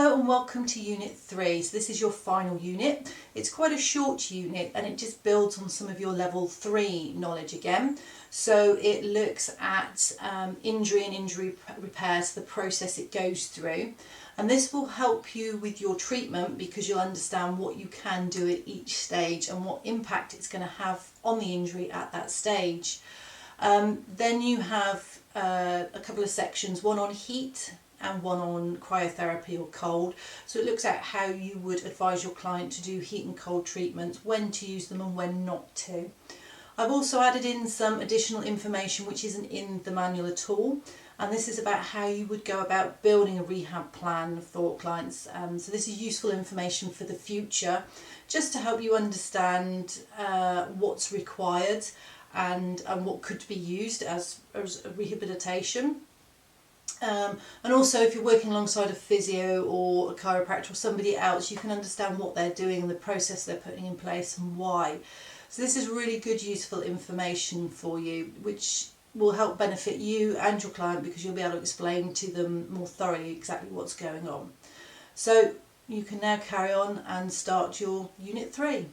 Hello and welcome to Unit 3. So this is your final unit. It's quite a short unit and it just builds on some of your Level 3 knowledge again. So it looks at injury and injury repairs, the process it goes through. And this will help you with your treatment because you'll understand what you can do at each stage and what impact it's going to have on the injury at that stage. Then you have a couple of sections, one on heat and one on cryotherapy or cold. So it looks at how you would advise your client to do heat and cold treatments, when to use them and when not to. I've also added in some additional information which isn't in the manual at all, and this is about how you would go about building a rehab plan for clients. So this is useful information for the future, just to help you understand what's required and what could be used as a rehabilitation. And also, if you're working alongside a physio or a chiropractor or somebody else, you can understand what they're doing and the process they're putting in place and why. So this is really good, useful information for you, which will help benefit you and your client because you'll be able to explain to them more thoroughly exactly what's going on. So you can now carry on and start your Unit 3.